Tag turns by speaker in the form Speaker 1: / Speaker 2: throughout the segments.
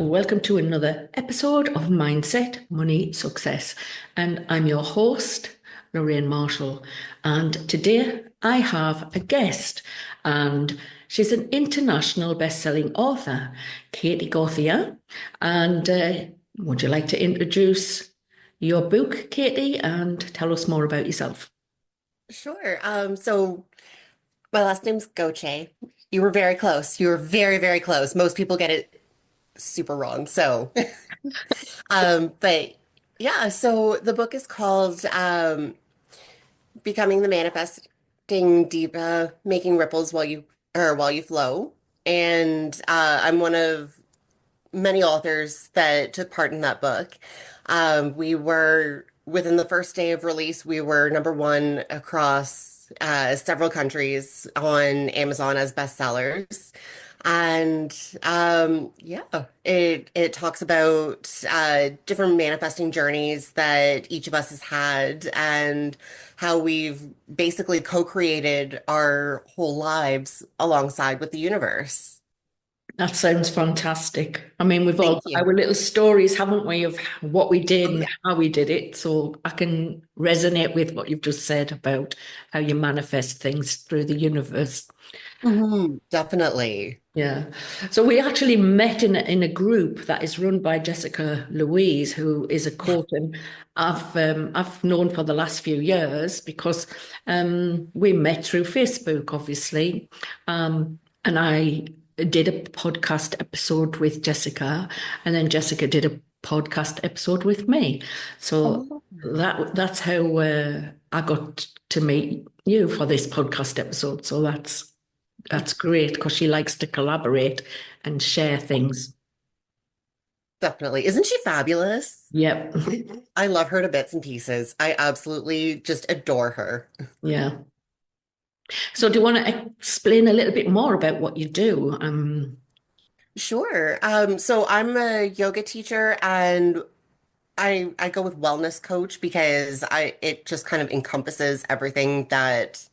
Speaker 1: welcome to another episode of Mindset, Money, Success. And I'm your host, Loraine Marshall. And today I have a guest, and she's an international best-selling author, Katie Gauthier. And would you like to introduce your book, Katie, and tell us more about yourself?
Speaker 2: Sure. So my last name's Gauthier. You were very close. You were very, very close. Most people get it super wrong. But yeah, so the book is called Becoming the Manifesting Diva, Making Ripples while you flow. And I'm one of many authors that took part in that book. We were within the first day of release, we were number one across several countries on Amazon as bestsellers. And yeah, it talks about different manifesting journeys that each of us has had and how we've basically co-created our whole lives alongside with the universe.
Speaker 1: That sounds fantastic. I mean, we've all
Speaker 2: Thank
Speaker 1: got
Speaker 2: you.
Speaker 1: our little stories, haven't we, of what we did
Speaker 2: Oh,
Speaker 1: and
Speaker 2: yeah.
Speaker 1: how we did it. So I can resonate with what you've just said about how you manifest things through the universe.
Speaker 2: Definitely.
Speaker 1: Yeah. So we actually met in a group that is run by Jessica Louise, who is a
Speaker 2: Yes.
Speaker 1: coach, and I've known for the last few years because we met through Facebook, obviously, and I did a podcast episode with Jessica, and then Jessica did a podcast episode with me. So
Speaker 2: Oh,
Speaker 1: that's how I got to meet you for this podcast episode. So that's great because she likes to collaborate and share things.
Speaker 2: definitely. Isn't she fabulous?
Speaker 1: Yep.
Speaker 2: I love her to bits and pieces. I absolutely just adore her.
Speaker 1: Yeah. So do you want to explain a little bit more about what you do?
Speaker 2: Sure. So I'm a yoga teacher and I go with wellness coach because I it just kind of encompasses everything that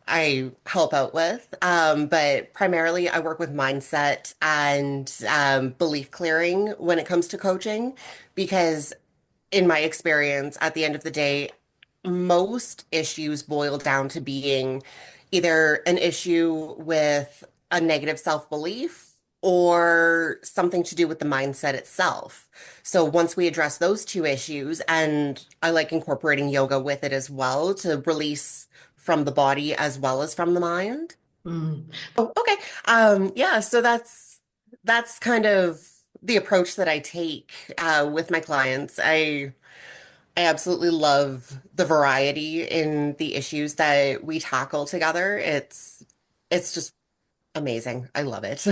Speaker 2: I help out with. But primarily I work with mindset and belief clearing when it comes to coaching because in my experience, at the end of the day, most issues boil down to being either an issue with a negative self-belief or something to do with the mindset itself. So once we address those two issues, and I like incorporating yoga with it as well to release from the body as well as from the mind.
Speaker 1: Mm,
Speaker 2: Oh, okay. Yeah, so that's kind of the approach that I take with my clients. I absolutely love the variety in the issues that we tackle together. It's just amazing. I love it.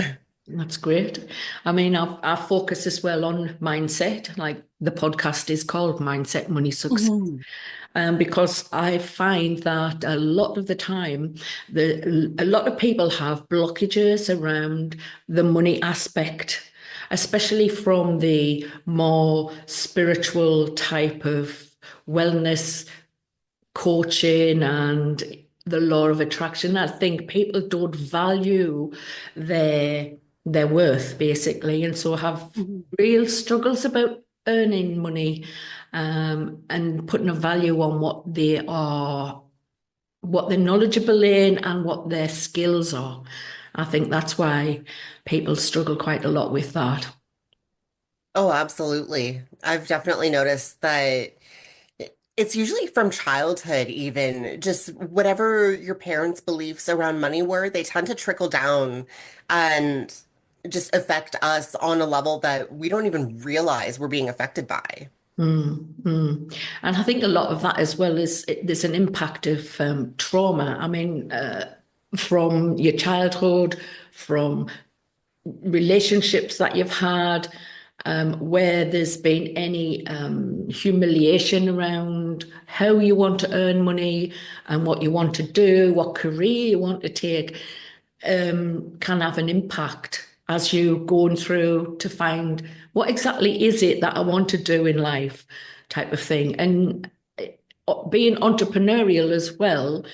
Speaker 1: that's great. I mean, I focus as well on mindset. Like the podcast is called Mindset, Money, Success.
Speaker 2: Mhm.
Speaker 1: Because I find that a lot of the time, a lot of people have blockages around the money aspect, especially from the more spiritual type of wellness coaching and the law of attraction. I think people don't value their their worth basically, and so have
Speaker 2: Mhm.
Speaker 1: real struggles about earning money and putting a value on what they're knowledgeable in, and what their skills are. I think that's why people struggle quite a lot with that.
Speaker 2: Oh, absolutely. I've definitely noticed that it's usually from childhood, even just whatever your parents' beliefs around money were, they tend to trickle down and just affect us on a level that we don't even realize we're being affected by.
Speaker 1: Mm, mm. And I think a lot of that as well is there's an impact of trauma. I mean, from your childhood, from relationships that you've had, where there's been any humiliation around how you want to earn money and what you want to do, what career you want to take, can have an impact as you going through to find what exactly is it that I want to do in life, type of thing. And being entrepreneurial as well,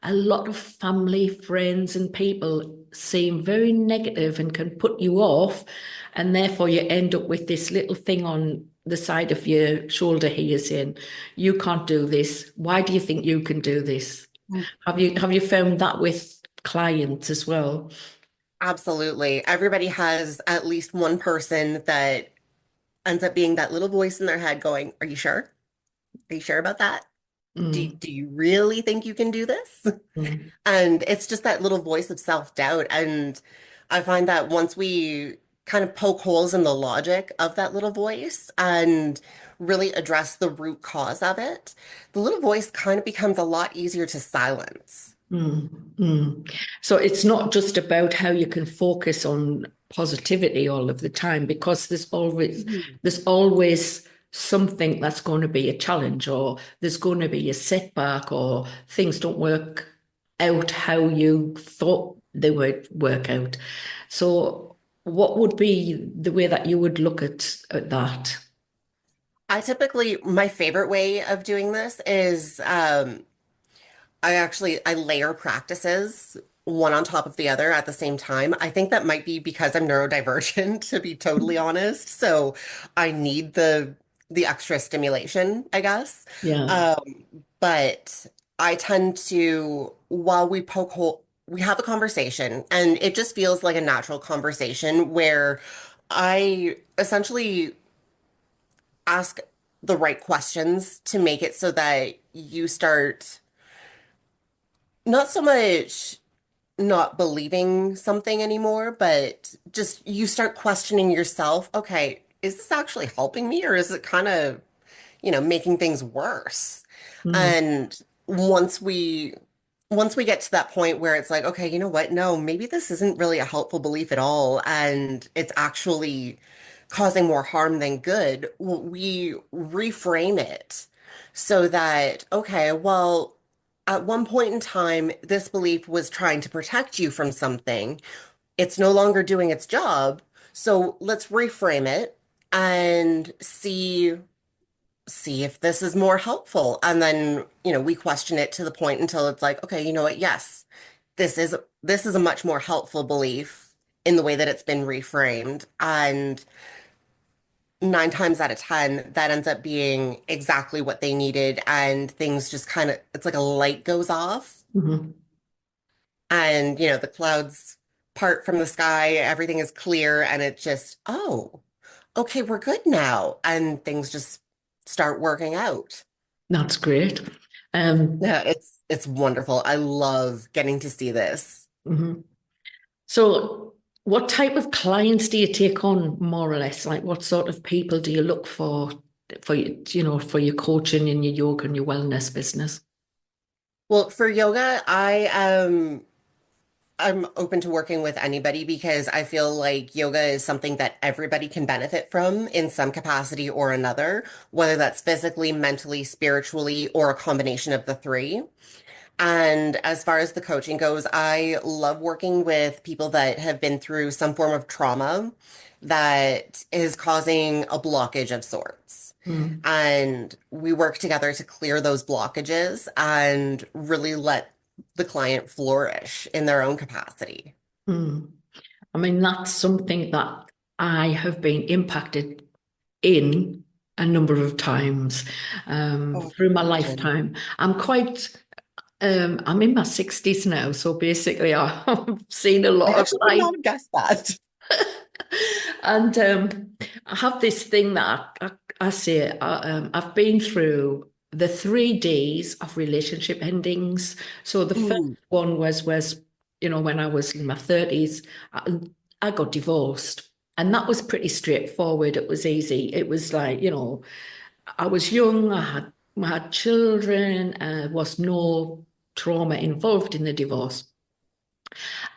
Speaker 1: a lot of family, friends, and people seem very negative and can put you off. And therefore, you end up with this little thing on the side of your shoulder here saying, you can't do this. Why do you think you can do this? Have you found that with clients as well?
Speaker 2: Absolutely. Everybody has at least one person that ends up being that little voice in their head going, "Are you sure? Are you sure about that?
Speaker 1: Mm,
Speaker 2: Do you really think you can do this?"
Speaker 1: mm,
Speaker 2: And it's just that little voice of self-doubt. And I find that once we kind of poke holes in the logic of that little voice and really address the root cause of it, the little voice kind of becomes a lot easier to silence.
Speaker 1: mm, mm. So it's not just about how you can focus on positivity all of the time, because
Speaker 2: Mhm.
Speaker 1: there's always something that's going to be a challenge, or there's going to be a setback, or things don't work out how you thought they would work out. So what would be the way that you would look at that?
Speaker 2: My favorite way of doing this is I layer practices one on top of the other at the same time. I think that might be because I'm neurodivergent, to be totally honest. So I need the extra stimulation, I guess.
Speaker 1: Yeah.
Speaker 2: But I tend to, while we have a conversation, and it just feels like a natural conversation where I essentially ask the right questions to make it so that you start not so much not believing something anymore, but just you start questioning yourself. Okay, is this actually helping me or is it kind of, making things worse?
Speaker 1: Mm,
Speaker 2: And once we get to that point where it's like, okay, you know what? No, maybe this isn't really a helpful belief at all, and it's actually causing more harm than good. We reframe it so that, okay, well, at one point in time, this belief was trying to protect you from something. It's no longer doing its job. So let's reframe it and see if this is more helpful. And then, we question it to the point until it's like, okay, you know what? Yes, this is a much more helpful belief in the way that it's been reframed. And 9 times out of 10, that ends up being exactly what they needed. And things just kind of, it's like a light goes off
Speaker 1: mhm.
Speaker 2: and, the clouds part from the sky, everything is clear, and it just, oh, okay, we're good now. And things just start working out.
Speaker 1: That's great. Um,
Speaker 2: Yeah, it's wonderful. I love getting to see this.
Speaker 1: mhm. So, what type of clients do you take on, more or less? Like, what sort of people do you look for your coaching and your yoga and your wellness business?
Speaker 2: Well, for yoga, I'm open to working with anybody because I feel like yoga is something that everybody can benefit from in some capacity or another, whether that's physically, mentally, spiritually, or a combination of the three. And as far as the coaching goes, I love working with people that have been through some form of trauma that is causing a blockage of sorts.
Speaker 1: Mm,
Speaker 2: And we work together to clear those blockages and really let the client flourish in their own capacity.
Speaker 1: mm. I mean, that's something that I have been impacted in a number of times
Speaker 2: Oh, I
Speaker 1: through
Speaker 2: can
Speaker 1: my
Speaker 2: imagine.
Speaker 1: lifetime. I'm in my 60s now, so basically I've seen a
Speaker 2: I
Speaker 1: lot of
Speaker 2: actually would
Speaker 1: life.
Speaker 2: not have guessed that.
Speaker 1: And I have this thing that I say, I've been through the 3 Ds of relationship endings. So the first
Speaker 2: Mm.
Speaker 1: one was when I was in my 30s, I got divorced. And that was pretty straightforward. It was easy. It was like, I was young, I had children, there was no trauma involved in the divorce.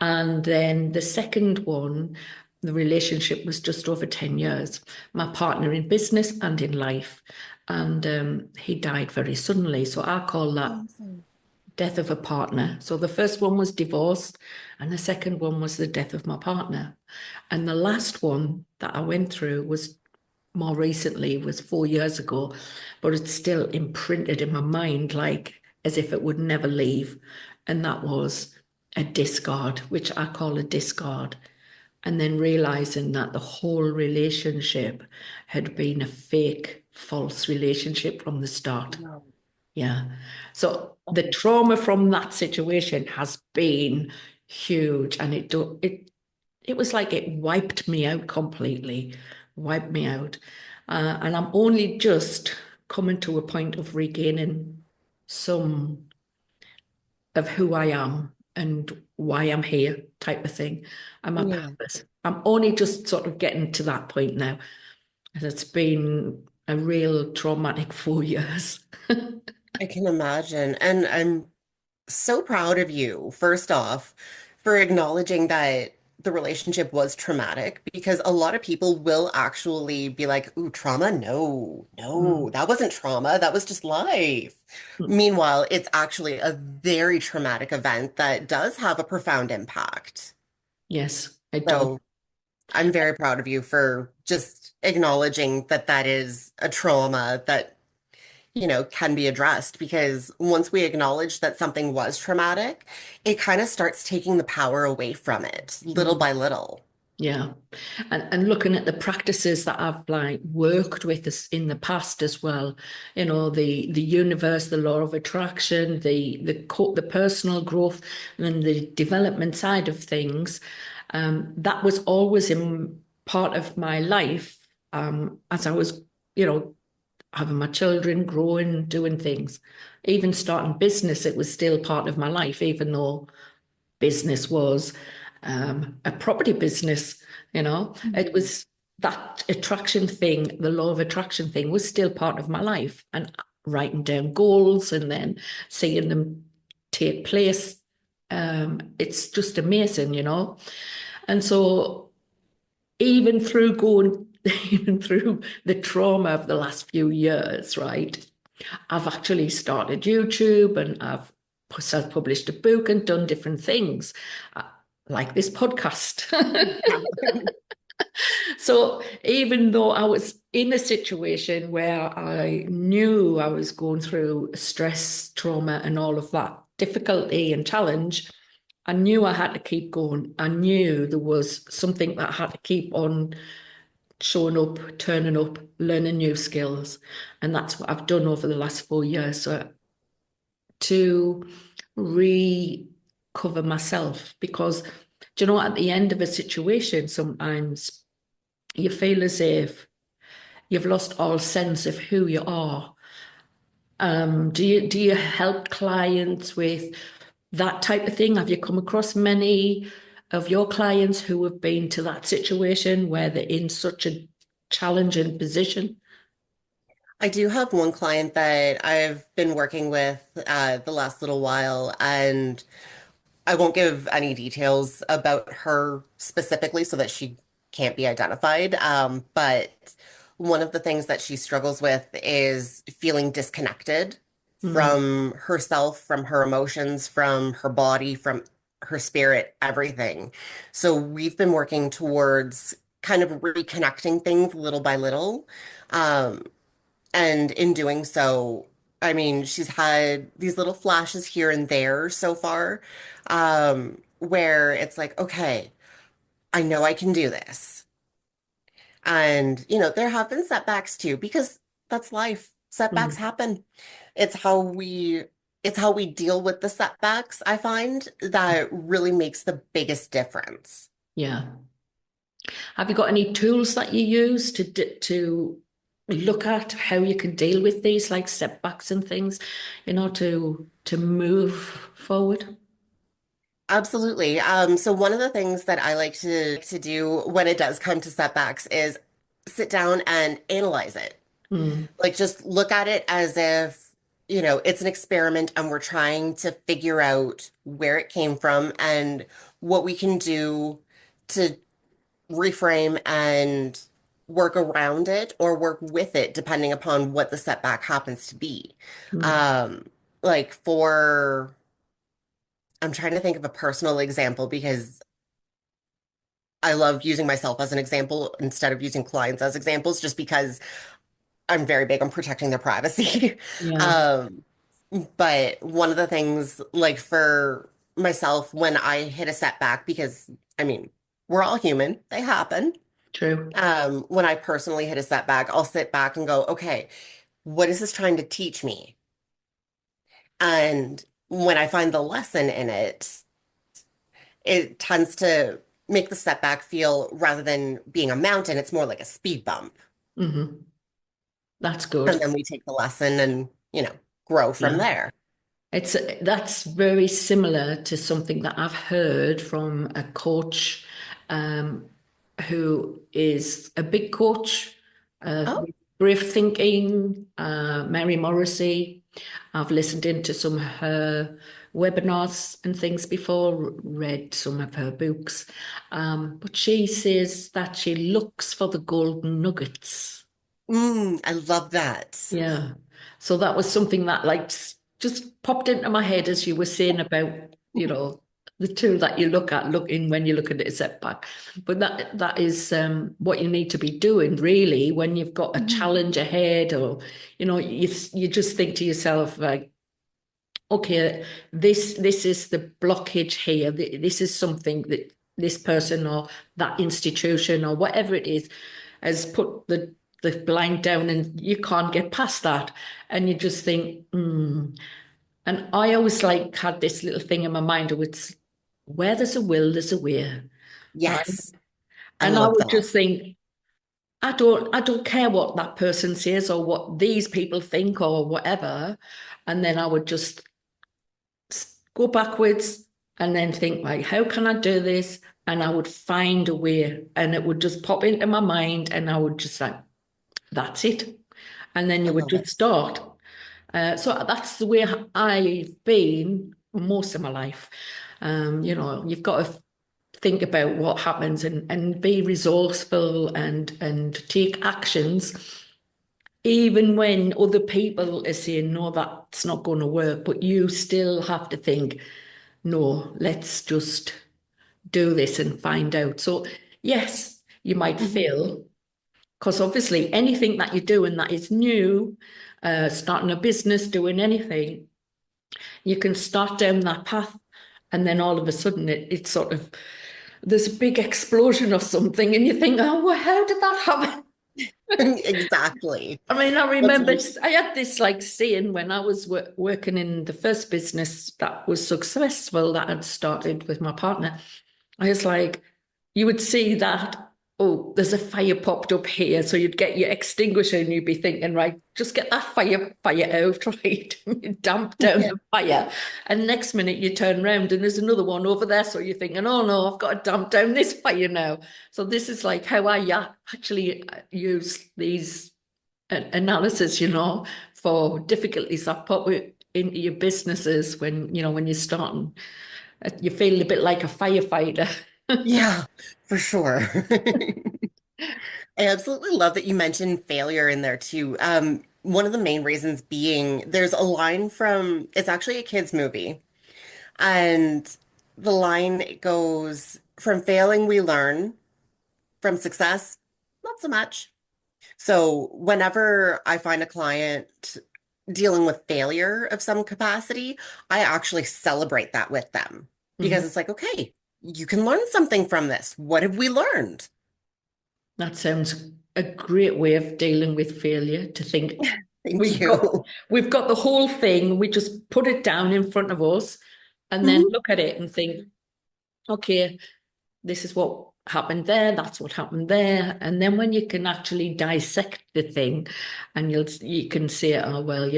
Speaker 1: And then the second one, the relationship was just over 10 years. My partner in business and in life. And he died very suddenly. So I call that
Speaker 2: Awesome.
Speaker 1: death of a partner. So the first one was divorce, and the second one was the death of my partner. And the last one that I went through was more recently, was 4 years ago, but it's still imprinted in my mind, like as if it would never leave. and that was a discard, which I call a discard. And then realizing that the whole relationship had been a fake, false relationship from the start.
Speaker 2: Wow.
Speaker 1: Yeah. So the trauma from that situation has been huge, and it was like it wiped me out completely, wiped me out. And I'm only just coming to a point of regaining some of who I am and why I'm here, type of thing, and my
Speaker 2: Yeah.
Speaker 1: purpose. I'm only just sort of getting to that point now. And it's been a real traumatic 4 years.
Speaker 2: I can imagine. And I'm so proud of you, first off, for acknowledging that the relationship was traumatic because a lot of people will actually be like, ooh, trauma? No, no,
Speaker 1: Mm.
Speaker 2: that wasn't trauma. That was just life. Meanwhile, it's actually a very traumatic event that does have a profound impact.
Speaker 1: Yes, it does.
Speaker 2: So I'm very proud of you for just acknowledging that that is a trauma that can be addressed because once we acknowledge that something was traumatic, it kind of starts taking the power away from it little
Speaker 1: Mm.
Speaker 2: by little.
Speaker 1: Yeah. And looking at the practices that I've like worked with us in the past as well, the universe, the law of attraction, the personal growth and the development side of things, that was always in part of my life, as I was, you know, having my children, growing, doing things. Even starting business, it was still part of my life, even though business was a property business, it
Speaker 2: Mhm.
Speaker 1: was that attraction thing, the law of attraction thing was still part of my life, and writing down goals and then seeing them take place. It's just amazing. And so even through going, even through the trauma of the last few years, right? I've actually started YouTube and I've self-published a book and done different things, uh, like this podcast.
Speaker 2: Yeah.
Speaker 1: So even though I was in a situation where I knew I was going through stress, trauma, and all of that difficulty and challenge, I knew I had to keep going. I knew there was something that I had to keep on showing up, turning up, learning new skills. And that's what I've done over the last 4 years. So to recover myself, because at the end of a situation, sometimes you feel as if you've lost all sense of who you are. Do you help clients with that type of thing? Have you come across many of your clients who have been to that situation where they're in such a challenging position?
Speaker 2: I do have one client that I've been working with the last little while, and I won't give any details about her specifically so that she can't be identified. But one of the things that she struggles with is feeling disconnected
Speaker 1: Mm,
Speaker 2: from herself, from her emotions, from her body, from her spirit, everything. So we've been working towards kind of reconnecting things little by little. Um, and in doing so, I mean, she's had these little flashes here and there so far, where it's like, okay, I know I can do this. And, there have been setbacks too, because that's life. Setbacks
Speaker 1: mm,
Speaker 2: happen. It's how we it's how we deal with the setbacks, I find, that really makes the biggest difference.
Speaker 1: yeah. Have you got any tools that you use to look at how you can deal with these like setbacks and things, to move forward?
Speaker 2: Absolutely. So one of the things that I like to do when it does come to setbacks is sit down and analyze it.
Speaker 1: Mm,
Speaker 2: Like just look at it as if, it's an experiment and we're trying to figure out where it came from and what we can do to reframe and work around it or work with it, depending upon what the setback happens to be.
Speaker 1: mm,
Speaker 2: Um, like for, I'm trying to think of a personal example because I love using myself as an example instead of using clients as examples, just because I'm very big on protecting their privacy.
Speaker 1: yeah.
Speaker 2: Um, But one of the things, like for myself, when I hit a setback, because I mean, we're all human, they happen.
Speaker 1: True.
Speaker 2: When I personally hit a setback, I'll sit back and go, okay, what is this trying to teach me? And when I find the lesson in it, it tends to make the setback feel rather than being a mountain, it's more like a speed bump.
Speaker 1: Hmm. That's
Speaker 2: And
Speaker 1: good.
Speaker 2: then we take the lesson and, grow from
Speaker 1: Yeah.
Speaker 2: there.
Speaker 1: That's very similar to something that I've heard from a coach um, who is a big coach,
Speaker 2: Oh,
Speaker 1: with Brave Thinking, Mary Morrissey. I've listened into some of her webinars and things before, read some of her books. But she says that she looks for the golden nuggets.
Speaker 2: I love that.
Speaker 1: Yeah. So that was something that just popped into my head as you were saying about, the tool that you look at looking when you look at a setback. But that is what you need to be doing really when you've got a
Speaker 2: Mhm.
Speaker 1: challenge ahead, or you just think to yourself like, okay, this is the blockage here. This is something that this person or that institution or whatever it is has put the blind down, and you can't get past that. And you just think, hmm. And I always like had this little thing in my mind of it's where there's a will, there's a way, right?
Speaker 2: Yes, I
Speaker 1: And I
Speaker 2: love
Speaker 1: would
Speaker 2: that.
Speaker 1: just think, I don't care what that person says or what these people think or whatever. And then I would just go backwards and then think, like, how can I do this? And I would find a way, and it would just pop into my mind, and I would just like, that's it. And then
Speaker 2: I
Speaker 1: you would
Speaker 2: love it.
Speaker 1: just start. So that's the way I've been most of my life. You've got to think about what happens, and be resourceful, and take actions, even when other people are saying, no, that's not going to work. But you still have to think, no, let's just do this and find out. So, yes, you might
Speaker 2: Mhm.
Speaker 1: fail, because obviously anything that you're doing that is new, starting a business, doing anything, you can start down that path, and then all of a sudden it's sort of there's a big explosion of something, and you think, oh, well, how did that happen?
Speaker 2: Exactly.
Speaker 1: I mean, I
Speaker 2: That's
Speaker 1: remember
Speaker 2: like,
Speaker 1: I had this like saying when I was working in the first business that was successful that I'd started with my partner. I was like, you would see that, oh, there's a fire popped up here. So you'd get your extinguisher and you'd be thinking, right, just get that fire out, right? You damp down
Speaker 2: yeah,
Speaker 1: the fire. And next minute you turn around and there's another one over there. So you're thinking, oh no, I've got to damp down this fire now. So this is like how I actually use these analysis, for difficulties that pop into your businesses when you're starting. You feel a bit like a firefighter.
Speaker 2: yeah, for sure. I absolutely love that you mentioned failure in there too. One of the main reasons being there's a line from, it's actually a kid's movie, and the line goes, from failing we learn, from success, not so much. So whenever I find a client dealing with failure of some capacity, I actually celebrate that with them
Speaker 1: Mhm.
Speaker 2: because it's like, okay, you can learn something from this. What have we learned?
Speaker 1: That sounds a great way of dealing with failure, to think
Speaker 2: Thank
Speaker 1: we've got
Speaker 2: you.
Speaker 1: we've got the whole thing, we just put it down in front of us and then
Speaker 2: Mhm.
Speaker 1: look at it and think, okay, this is what happened there, that's what happened there. And then when you can actually dissect the thing, and you can say, oh well,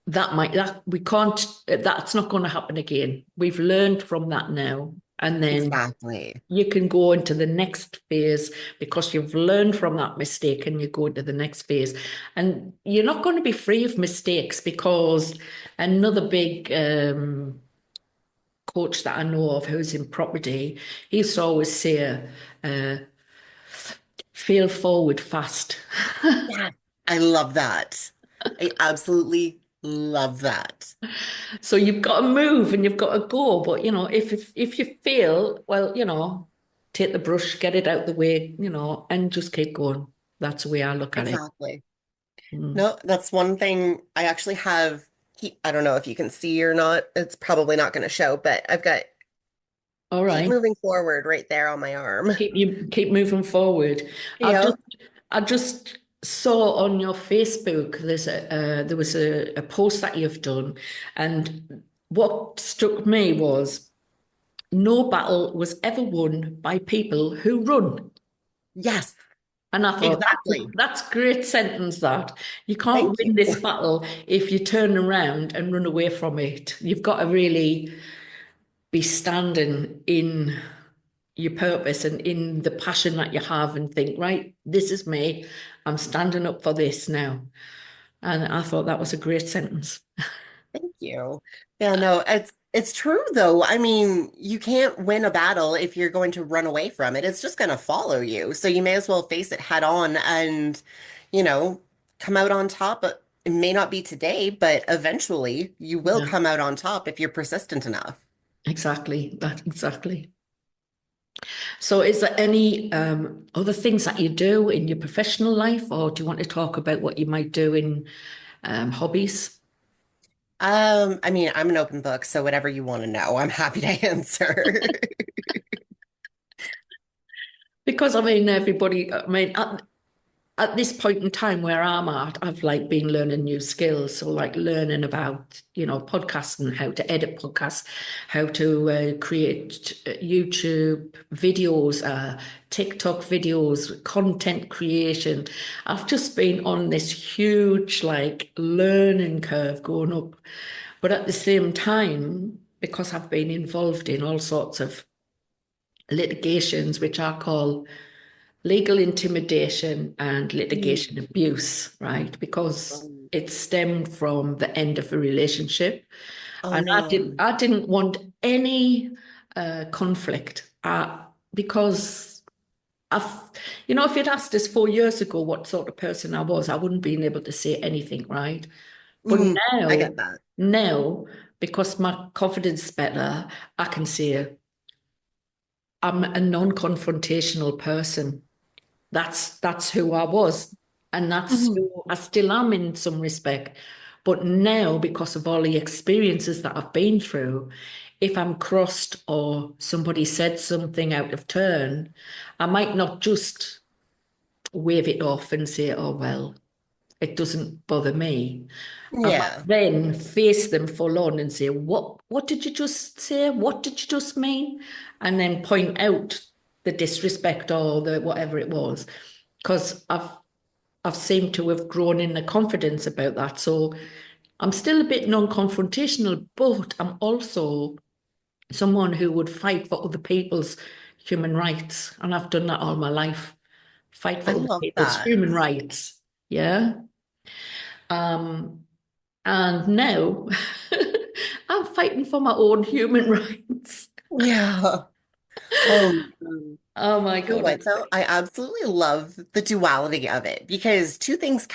Speaker 1: that we can't, that's not going to happen again. We've learned from that now. And then
Speaker 2: Exactly.
Speaker 1: you can go into the next phase because you've learned from that mistake, and you go into the next phase. And you're not going to be free of mistakes, because another big coach that I know of who's in property, he used to always say, uh, fail forward fast.
Speaker 2: Yeah, I love that. I absolutely love that.
Speaker 1: So you've got to move and you've got to go. But if you fail, well, take the brush, get it out the way, and just keep going. That's the way I look at it.
Speaker 2: Exactly.
Speaker 1: Mm.
Speaker 2: No, that's one thing I actually have. I don't know if you can see or not. It's probably not going to show, but I've got
Speaker 1: All
Speaker 2: keep
Speaker 1: right.
Speaker 2: moving forward right there on my arm.
Speaker 1: Keep moving forward. I've
Speaker 2: Yeah.
Speaker 1: just I just saw on your Facebook there was a post that you've done, and what struck me was no battle was ever won by people who run.
Speaker 2: Yes,
Speaker 1: And I thought
Speaker 2: exactly.
Speaker 1: that's great sentence that. You can't
Speaker 2: Thank you.
Speaker 1: win this battle if you turn around and run away from it. You've got to really be standing in your purpose and in the passion that you have and think, right, this is me. I'm standing up for this now. And I thought that was a great sentence.
Speaker 2: Thank you. Yeah, no, it's true though. I mean, you can't win a battle if you're going to run away from it. It's just going to follow you. So you may as well face it head on and, you know, come out on top. It may not be today, but eventually you will
Speaker 1: Yeah,
Speaker 2: come out on top if you're persistent enough.
Speaker 1: exactly. That exactly. So is there any other things that you do in your professional life, or do you want to talk about what you might do in hobbies?
Speaker 2: I mean, I'm an open book, so whatever you want to know, I'm happy to answer.
Speaker 1: Because I mean, everybody, I mean, at this point in time where I'm at, I've like been learning new skills. So like learning about, podcasting, how to edit podcasts, how to create YouTube videos, TikTok videos, content creation. I've just been on this huge like learning curve going up. But at the same time, because I've been involved in all sorts of litigations, which I call legal intimidation and litigation
Speaker 2: Mm.
Speaker 1: abuse, right? Because
Speaker 2: Um,
Speaker 1: it stemmed from the end of a relationship.
Speaker 2: Oh
Speaker 1: And
Speaker 2: no.
Speaker 1: I didn't want any conflict because I've, if you'd asked us 4 years ago what sort of person I was, I wouldn't been able to say anything, right? But
Speaker 2: Mhm. I
Speaker 1: now,
Speaker 2: get that.
Speaker 1: now, because my confidence is better, I can say I'm a non-confrontational person. That's who I was, and that's
Speaker 2: Mhm.
Speaker 1: who I still am in some respect. But now, because of all the experiences that I've been through, if I'm crossed or somebody said something out of turn, I might not just wave it off and say, "Oh well, it doesn't bother me." I might
Speaker 2: Yeah.
Speaker 1: then face them full on and say, What did you just say? What did you just mean?" And then point out the disrespect or the whatever it was. Because I've seemed to have grown in the confidence about that. So I'm still a bit non-confrontational, but I'm also someone who would fight for other people's human rights. And I've done that all my life. Fight
Speaker 2: I
Speaker 1: for other
Speaker 2: love
Speaker 1: people's
Speaker 2: that.
Speaker 1: human rights. Yeah. Um, And now I'm fighting for my own human rights.
Speaker 2: Yeah. Oh my God.
Speaker 1: Oh my
Speaker 2: You know
Speaker 1: God.
Speaker 2: what, though? I absolutely love the duality of it because two things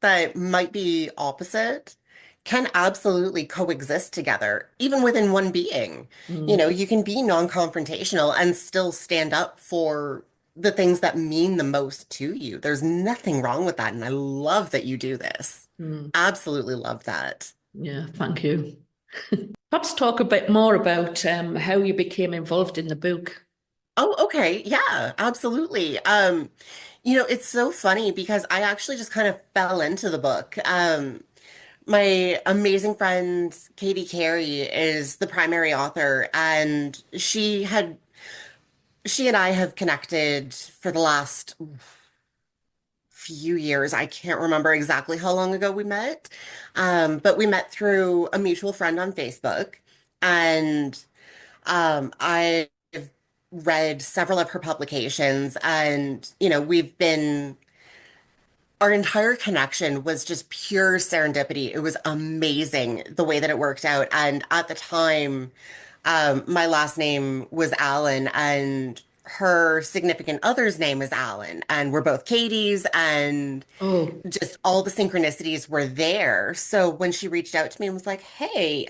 Speaker 2: that might be opposite can absolutely coexist together, even within one being. You
Speaker 1: Mm,
Speaker 2: know, you can be non-confrontational and still stand up for the things that mean the most to you. There's nothing wrong with that. And I love that you do this.
Speaker 1: mm.
Speaker 2: Absolutely love that.
Speaker 1: Yeah, thank you. Perhaps talk a bit more about how you became involved in the book.
Speaker 2: Oh, okay. Yeah, absolutely. It's so funny because I actually just kind of fell into the book. My amazing friend Katie Carey is the primary author, and she and I have connected for the last few years. I can't remember exactly how long ago we met, but we met through a mutual friend on Facebook, and I've read several of her publications, and our entire connection was just pure serendipity. It was amazing the way that it worked out. And at the time, my last name was Allen, and her significant other's name is Allen, and we're both Katie's, and
Speaker 1: Oh,
Speaker 2: just all the synchronicities were there. So when she reached out to me and was like, "Hey,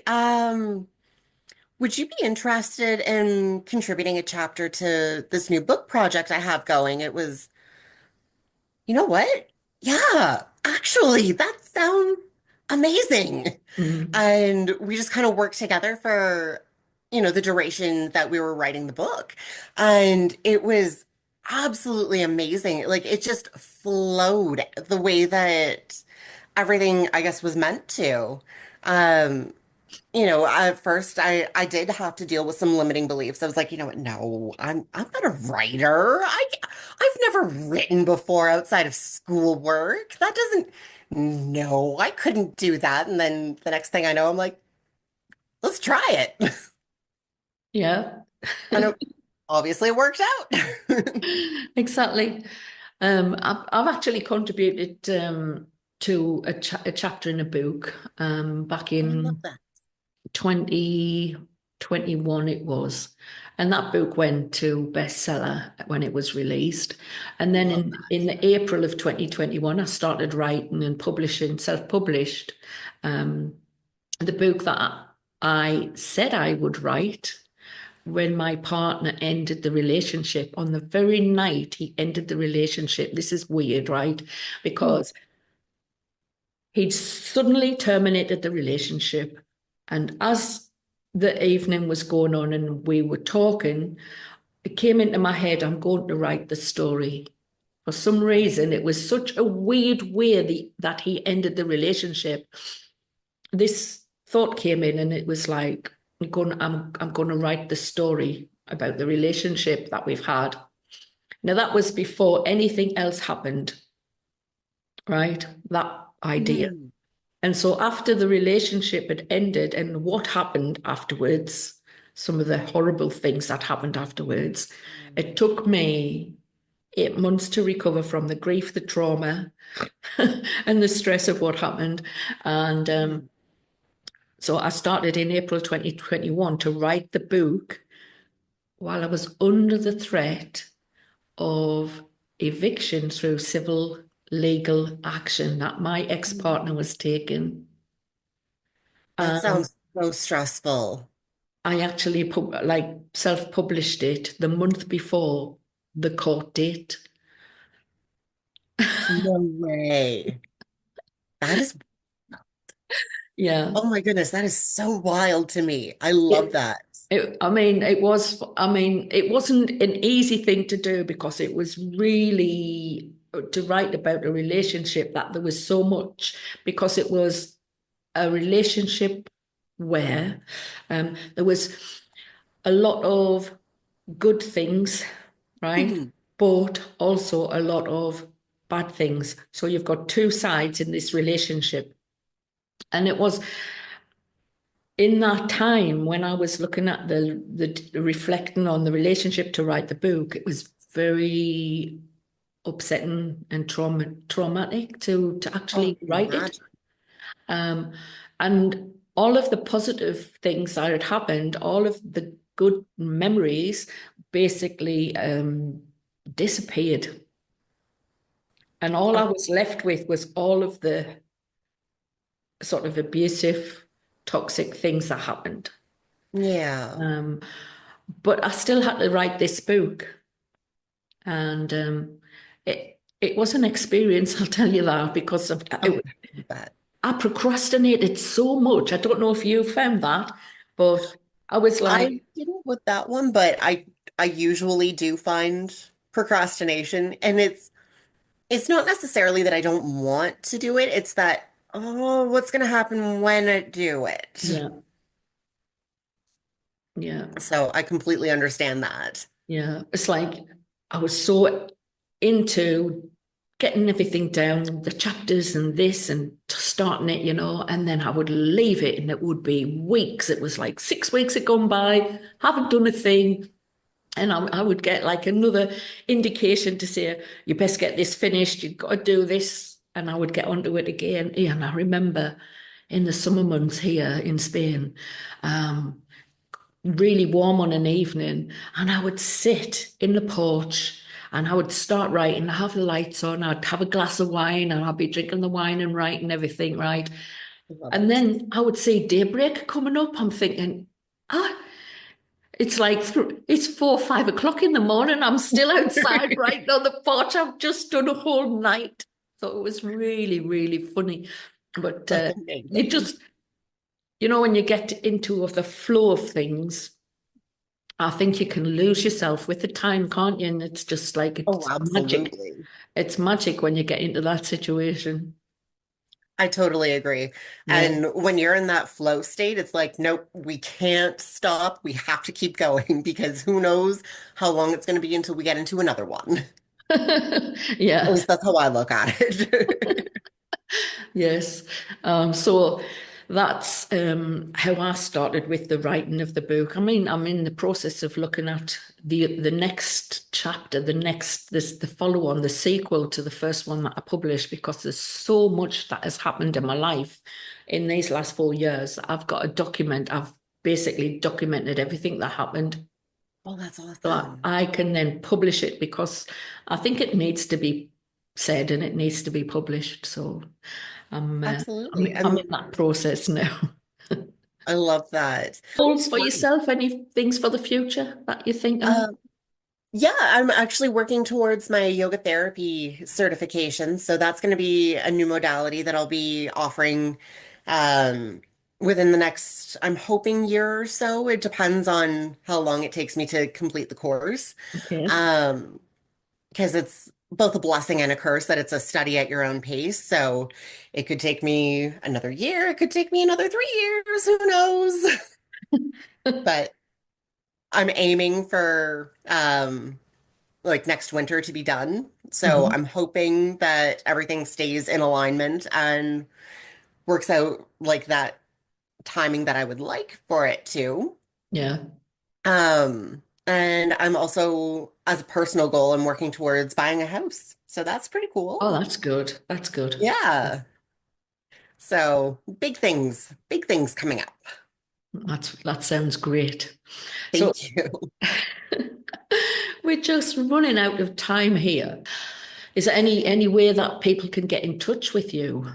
Speaker 2: would you be interested in contributing a chapter to this new book project I have going?" It was, you know what? Yeah. Actually, that sounds amazing.
Speaker 1: Mm.
Speaker 2: And we just kind of worked together for, the duration that we were writing the book. And it was absolutely amazing. Like it just flowed the way that everything, I guess, was meant to. Um, at first I did have to deal with some limiting beliefs. I was like, you know what? No, I'm not a writer. I've never written before outside of schoolwork. That doesn't, no, I couldn't do that. And then the next thing I know, I'm like, let's try it.
Speaker 1: Yeah,
Speaker 2: And obviously it worked out.
Speaker 1: exactly. I've actually contributed to a chapter in a book back
Speaker 2: I love
Speaker 1: in
Speaker 2: that.
Speaker 1: 2021 it was. And that book went to bestseller when it was released. And then
Speaker 2: Love
Speaker 1: in
Speaker 2: that.
Speaker 1: the April of 2021, I started writing and publishing, self-published, um, the book that I said I would write when my partner ended the relationship. On the very night he ended the relationship. This is weird, right?
Speaker 2: Hmm.
Speaker 1: Because he'd suddenly terminated the relationship. And as the evening was going on and we were talking, it came into my head, I'm going to write the story. For some reason, it was such a weird way that he ended the relationship. This thought came in and it was like, I'm going to write the story about the relationship that we've had. Now, that was before anything else happened, right? That idea.
Speaker 2: Hmm.
Speaker 1: And so after the relationship had ended and what happened afterwards, some of the horrible things that happened afterwards, it took me 8 months to recover from the grief, the trauma, and the stress of what happened. And
Speaker 2: Hmm.
Speaker 1: so I started in April 2021 to write the book while I was under the threat of eviction through civil legal action that my ex-partner was taking.
Speaker 2: That
Speaker 1: Um,
Speaker 2: sounds so stressful.
Speaker 1: I actually self-published it the month before the court date.
Speaker 2: No way. That is,
Speaker 1: Yeah.
Speaker 2: oh my goodness, that is so wild to me. I love
Speaker 1: It,
Speaker 2: that.
Speaker 1: it wasn't an easy thing to do because it was really to write about a relationship that there was so much, because it was a relationship where there was a lot of good things, right?
Speaker 2: Mhm.
Speaker 1: But also a lot of bad things. So you've got two sides in this relationship. And it was in that time when I was looking at the reflecting on the relationship to write the book, it was very upsetting and traumatic to
Speaker 2: Oh,
Speaker 1: actually
Speaker 2: I can
Speaker 1: write it.
Speaker 2: imagine.
Speaker 1: Um, and all of the positive things that had happened, all of the good memories basically disappeared. And all I
Speaker 2: Oh,
Speaker 1: was left with was all of the sort of abusive, toxic things that happened.
Speaker 2: yeah.
Speaker 1: Um, but I still had to write this book, and it was an experience. I'll tell you that because
Speaker 2: Oh, I bet.
Speaker 1: I procrastinated so much. I don't know if you found that, but I was like,
Speaker 2: I didn't with that one, but I usually do find procrastination, and it's not necessarily that I don't want to do it. It's that, oh, what's going to happen when I do it?
Speaker 1: yeah, yeah,
Speaker 2: So I completely understand that.
Speaker 1: yeah. It's like I was so into getting everything down, the chapters and this and starting it, and then I would leave it and it would be weeks. It was like 6 weeks had gone by, haven't done a thing. And I would get like another indication to say, you best get this finished, you've got to do this. And I would get onto it again. Yeah, and I remember in the summer months here in Spain, um, really warm on an evening, and I would sit in the porch and I would start writing. I have the lights on, I'd have a glass of wine and I'd be drinking the wine and writing everything, right?
Speaker 2: I love
Speaker 1: And
Speaker 2: it.
Speaker 1: then I would see daybreak coming up. I'm thinking, ah, it's like it's 4 or 5 o'clock in the morning. I'm still outside writing on the porch. I've just done a whole night. thought it was really, really funny. But
Speaker 2: That's
Speaker 1: you
Speaker 2: amazing.
Speaker 1: just, when you get into the flow of things, I think you can lose yourself with the time, can't you? And it's just like
Speaker 2: Oh,
Speaker 1: it's magic.
Speaker 2: absolutely.
Speaker 1: It's magic when you get into that situation.
Speaker 2: I totally agree.
Speaker 1: Yeah.
Speaker 2: And when you're in that flow state, it's like, nope, we can't stop. We have to keep going because who knows how long it's going to be until we get into another one. At
Speaker 1: Yeah.
Speaker 2: least that's how I look at it.
Speaker 1: Yes. So that's how I started with the writing of the book. I mean, I'm in the process of looking at the next chapter, the follow on, the sequel to the first one that I published, because there's so much that has happened in my life in these last 4 years. I've got a document. I've basically documented everything that happened.
Speaker 2: Oh, that's
Speaker 1: So
Speaker 2: awesome.
Speaker 1: I can then publish it because I think it needs to be said and it needs to be published. So I'm uh,
Speaker 2: Absolutely.
Speaker 1: I'm
Speaker 2: And
Speaker 1: in that process now.
Speaker 2: I love that.
Speaker 1: Goals for
Speaker 2: Great.
Speaker 1: yourself? Any things for the future that you're thinking?
Speaker 2: Uh, yeah, I'm actually working towards my yoga therapy certification. So that's going to be a new modality that I'll be offering um, within the next, I'm hoping, year or so. It depends on how long it takes me to complete the course.
Speaker 1: Okay.
Speaker 2: Um, because it's both a blessing and a curse that it's a study at your own pace. So it could take me another year, it could take me another 3 years, who knows? But I'm aiming for like next winter to be done. So
Speaker 1: Mhm.
Speaker 2: I'm hoping that everything stays in alignment and works out like that timing that I would like for it to.
Speaker 1: Yeah.
Speaker 2: And I'm also, as a personal goal, I'm working towards buying a house. So that's pretty
Speaker 1: Oh,
Speaker 2: cool.
Speaker 1: that's good. That's good.
Speaker 2: Yeah. So big things coming up.
Speaker 1: That sounds great. So
Speaker 2: Thank you.
Speaker 1: we're just running out of time here. Is there any way that people can get in touch with you?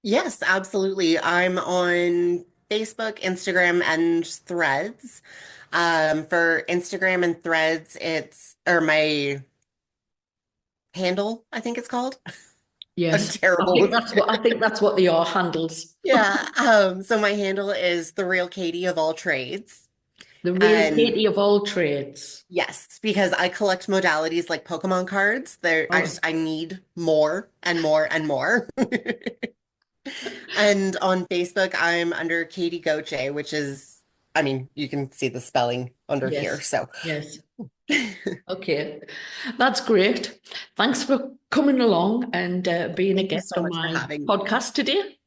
Speaker 2: Yes, absolutely. I'm on Facebook, Instagram, and Threads. For Instagram and Threads, or my handle, I think it's called. I'm
Speaker 1: Yes.
Speaker 2: terrible with
Speaker 1: I think that's what they are handles.
Speaker 2: Yeah. So my handle is the real Katie of all trades.
Speaker 1: The real
Speaker 2: And
Speaker 1: Katie of all trades.
Speaker 2: yes, because I collect modalities like Pokemon cards.
Speaker 1: Oh,
Speaker 2: I need more and more and more. And on Facebook, I'm under Katie Gauthier, which is, I mean, you can see the spelling under here.
Speaker 1: yes.
Speaker 2: So
Speaker 1: Yes. Okay. That's great. Thanks for coming along and being a
Speaker 2: thank you
Speaker 1: guest
Speaker 2: so
Speaker 1: on
Speaker 2: much for
Speaker 1: my
Speaker 2: having me.
Speaker 1: podcast today.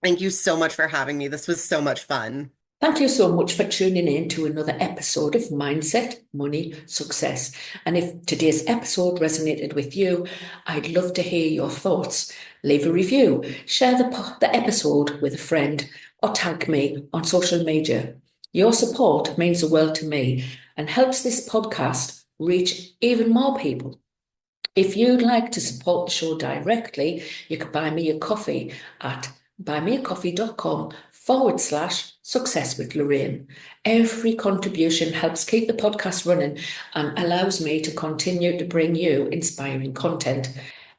Speaker 2: Thank you so much for having me. This was so much fun.
Speaker 1: Thank you so much for tuning in to another episode of Mindset, Money, Success. And if today's episode resonated with you, I'd love to hear your thoughts. Leave a review, share the episode with a friend, or tag me on social media. Your support means the world to me and helps this podcast reach even more people. If you'd like to support the show directly, you can buy me a coffee at buymeacoffee.com/success with Loraine. Every contribution helps keep the podcast running and allows me to continue to bring you inspiring content.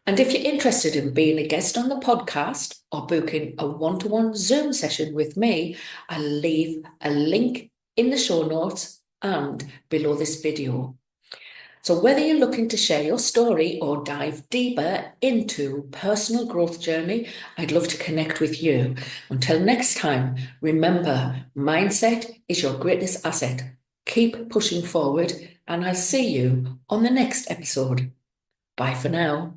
Speaker 1: And if you're interested in being a guest on the podcast or booking a one-to-one Zoom session with me, I'll leave a link in the show notes and below this video. So, whether you're looking to share your story or dive deeper into personal growth journey, I'd love to connect with you. Until next time, remember, mindset is your greatest asset. Keep pushing forward, and I'll see you on the next episode. Bye for now.